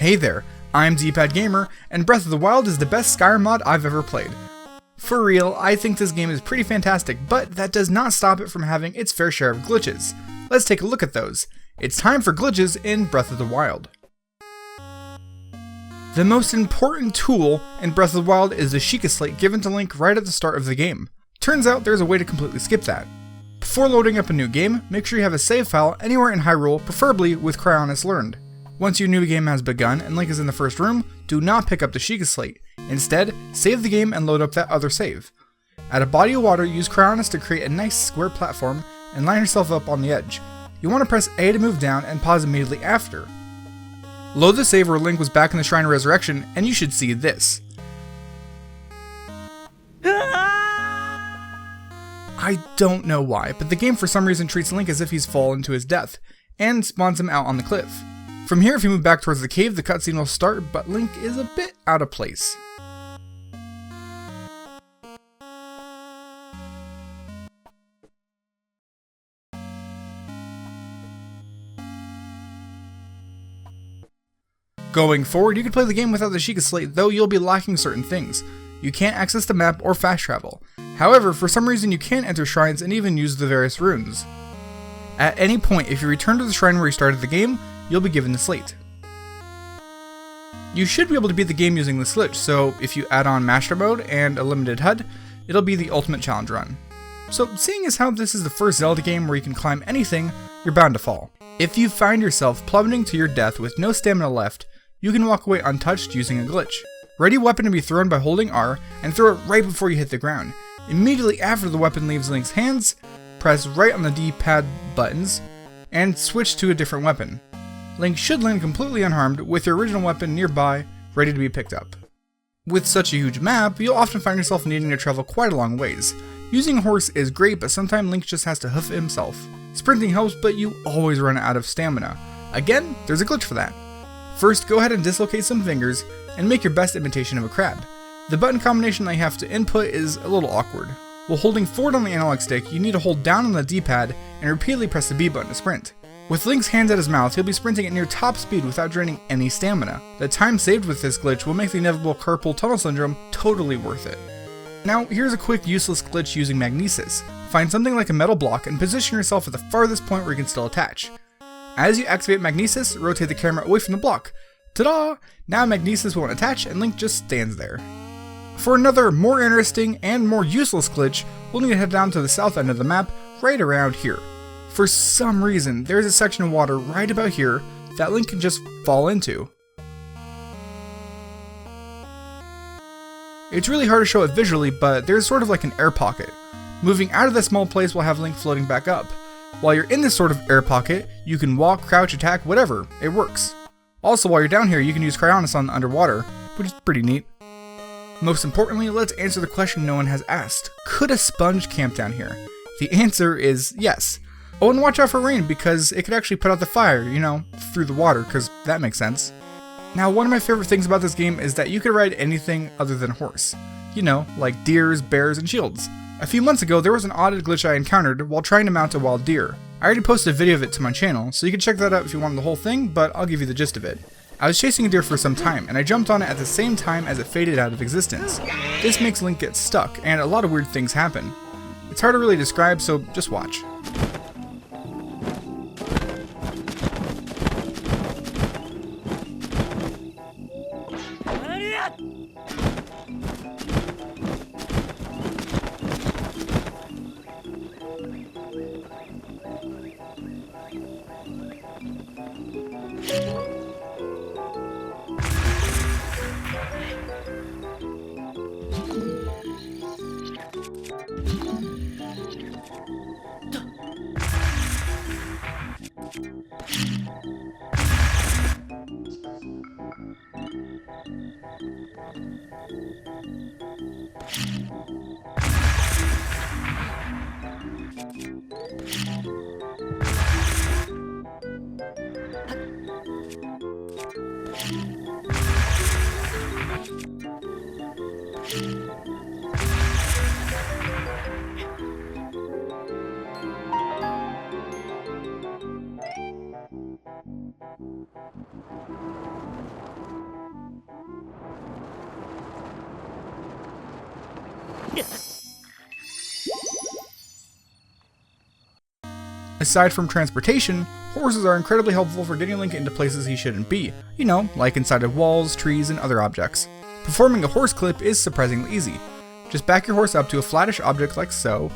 Hey there, I'm DPadGamer, and Breath of the Wild is the best Skyrim mod I've ever played. For real, I think this game is pretty fantastic, but that does not stop it from having its fair share of glitches. Let's take a look at those. It's time for glitches in Breath of the Wild. The most important tool in Breath of the Wild is the Sheikah Slate given to Link right at the start of the game. Turns out there's a way to completely skip that. Before loading up a new game, make sure you have a save file anywhere in Hyrule, preferably with Cryonis learned. Once your new game has begun and Link is in the first room, do not pick up the Sheikah Slate. Instead, save the game and load up that other save. At a body of water, use Cryonis to create a nice square platform and line yourself up on the edge. You want to press A to move down and pause immediately after. Load the save where Link was back in the Shrine of Resurrection and you should see this. I don't know why, but the game for some reason treats Link as if he's fallen to his death, and spawns him out on the cliff. From here, if you move back towards the cave, the cutscene will start, but Link is a bit out of place. Going forward, you can play the game without the Sheikah Slate, though you'll be lacking certain things. You can't access the map or fast travel. However, for some reason you can enter shrines and even use the various runes. At any point, if you return to the shrine where you started the game, you'll be given the slate. You should be able to beat the game using this glitch, so if you add on Master Mode and a limited HUD, it'll be the ultimate challenge run. So seeing as how this is the first Zelda game where you can climb anything, you're bound to fall. If you find yourself plummeting to your death with no stamina left, you can walk away untouched using a glitch. Ready a weapon to be thrown by holding R and throw it right before you hit the ground. Immediately after the weapon leaves Link's hands, press right on the D-pad buttons and switch to a different weapon. Link should land completely unharmed with your original weapon nearby, ready to be picked up. With such a huge map, you'll often find yourself needing to travel quite a long ways. Using a horse is great, but sometimes Link just has to hoof it himself. Sprinting helps, but you always run out of stamina. Again, there's a glitch for that. First, go ahead and dislocate some fingers and make your best imitation of a crab. The button combination that you have to input is a little awkward. While holding forward on the analog stick, you need to hold down on the D-pad and repeatedly press the B button to sprint. With Link's hands at his mouth, he'll be sprinting at near top speed without draining any stamina. The time saved with this glitch will make the inevitable carpal tunnel syndrome totally worth it. Now, here's a quick useless glitch using Magnesis. Find something like a metal block and position yourself at the farthest point where you can still attach. As you activate Magnesis, rotate the camera away from the block. Ta-da! Now Magnesis won't attach and Link just stands there. For another more interesting and more useless glitch, we'll need to head down to the south end of the map, right around here. For some reason, there's a section of water right about here that Link can just fall into. It's really hard to show it visually, but there's sort of like an air pocket. Moving out of this small place will have Link floating back up. While you're in this sort of air pocket, you can walk, crouch, attack, whatever, it works. Also, while you're down here, you can use Cryonis on the underwater, which is pretty neat. Most importantly, let's answer the question no one has asked. Could a sponge camp down here? The answer is yes. Oh, and watch out for rain, because it could actually put out the fire, you know, through the water, because that makes sense. Now, one of my favorite things about this game is that you can ride anything other than a horse. You know, like deers, bears, and shields. A few months ago, there was an odd glitch I encountered while trying to mount a wild deer. I already posted a video of it to my channel, so you can check that out if you want the whole thing, but I'll give you the gist of it. I was chasing a deer for some time, and I jumped on it at the same time as it faded out of existence. This makes Link get stuck, and a lot of weird things happen. It's hard to really describe, so just watch. Aside from transportation, horses are incredibly helpful for getting Link into places he shouldn't be, you know, like inside of walls, trees, and other objects. Performing a horse clip is surprisingly easy. Just back your horse up to a flattish object like so.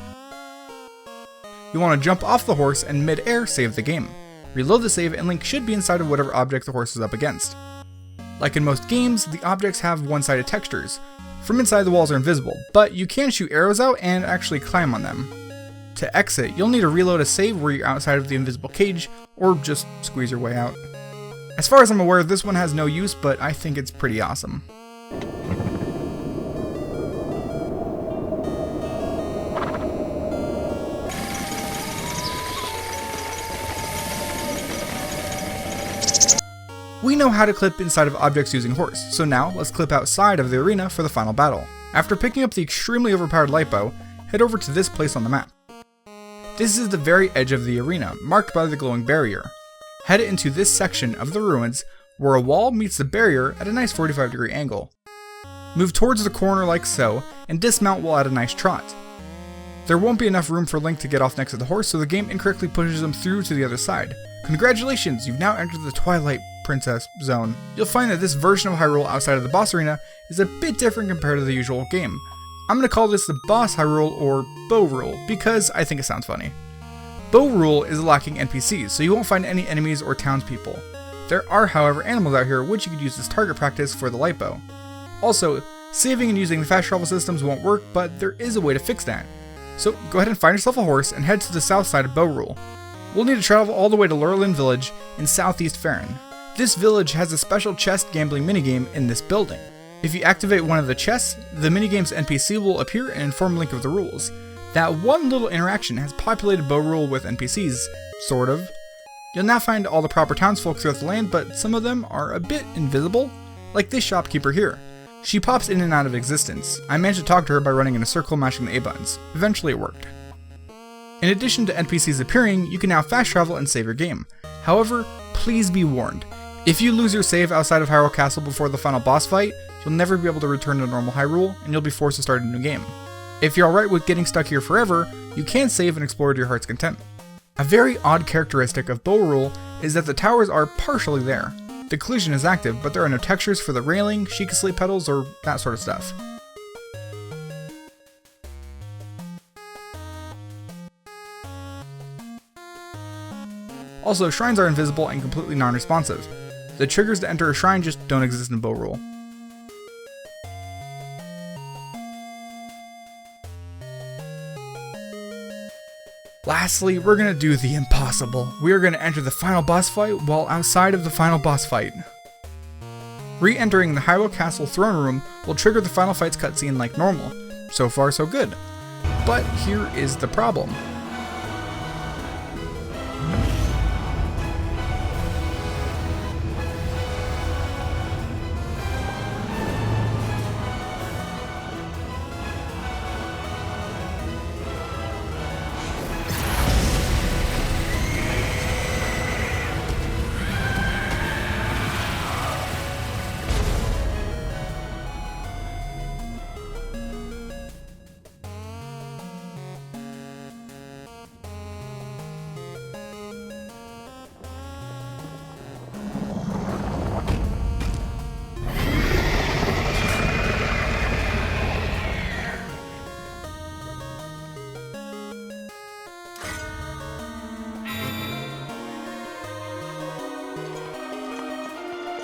You want to jump off the horse and mid-air save the game. Reload the save and Link should be inside of whatever object the horse is up against. Like in most games, the objects have one-sided textures. From inside the walls are invisible, but you can shoot arrows out and actually climb on them. To exit, you'll need to reload a save where you're outside of the invisible cage, or just squeeze your way out. As far as I'm aware, this one has no use, but I think it's pretty awesome. We know how to clip inside of objects using horse, so now let's clip outside of the arena for the final battle. After picking up the extremely overpowered light bow, head over to this place on the map. This is the very edge of the arena, marked by the glowing barrier. Head into this section of the ruins, where a wall meets the barrier at a nice 45-degree angle. Move towards the corner like so, and dismount while at a nice trot. There won't be enough room for Link to get off next to the horse, so the game incorrectly pushes him through to the other side. Congratulations, you've now entered the Twilight Princess zone. You'll find that this version of Hyrule outside of the boss arena is a bit different compared to the usual game. I'm going to call this the Boss Hyrule or Bow Rule because I think it sounds funny. Bow Rule is lacking NPCs, so you won't find any enemies or townspeople. There are, however, animals out here which you could use as target practice for the light bow. Also, saving and using the fast travel systems won't work, but there is a way to fix that. So go ahead and find yourself a horse and head to the south side of Bow Rule. We'll need to travel all the way to Lurelin Village in southeast Faron. This village has a special chest gambling minigame in this building. If you activate one of the chests, the minigame's NPC will appear and inform Link of the rules. That one little interaction has populated Bow Rule with NPCs, sort of. You'll now find all the proper townsfolk throughout the land, but some of them are a bit invisible, like this shopkeeper here. She pops in and out of existence. I managed to talk to her by running in a circle mashing the A buttons. Eventually it worked. In addition to NPCs appearing, you can now fast travel and save your game. However, please be warned. If you lose your save outside of Hyrule Castle before the final boss fight, you'll never be able to return to normal Hyrule, and you'll be forced to start a new game. If you're alright with getting stuck here forever, you can save and explore to your heart's content. A very odd characteristic of Bow Rule is that the towers are partially there. The collision is active, but there are no textures for the railing, Sheikah Slate petals, or that sort of stuff. Also, shrines are invisible and completely non-responsive. The triggers to enter a shrine just don't exist in Bow Rule. Lastly, we're going to do the impossible. We are going to enter the final boss fight while outside of the final boss fight. Re-entering the Hyrule Castle throne room will trigger the final fight's cutscene like normal. So far so good. But here is the problem.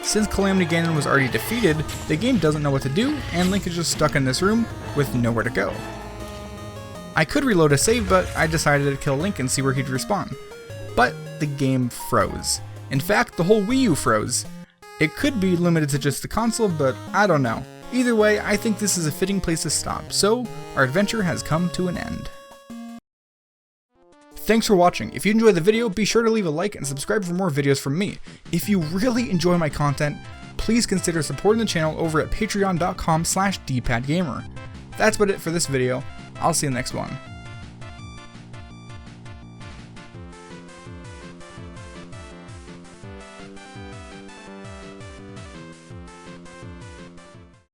Since Calamity Ganon was already defeated, the game doesn't know what to do, and Link is just stuck in this room with nowhere to go. I could reload a save, but I decided to kill Link and see where he'd respawn. But the game froze. In fact, the whole Wii U froze. It could be limited to just the console, but I don't know. Either way, I think this is a fitting place to stop, so our adventure has come to an end. Thanks for watching. If you enjoyed the video, be sure to leave a like and subscribe for more videos from me. If you really enjoy my content, please consider supporting the channel over at patreon.com/DPadGamer. That's about it for this video. I'll see you in the next one.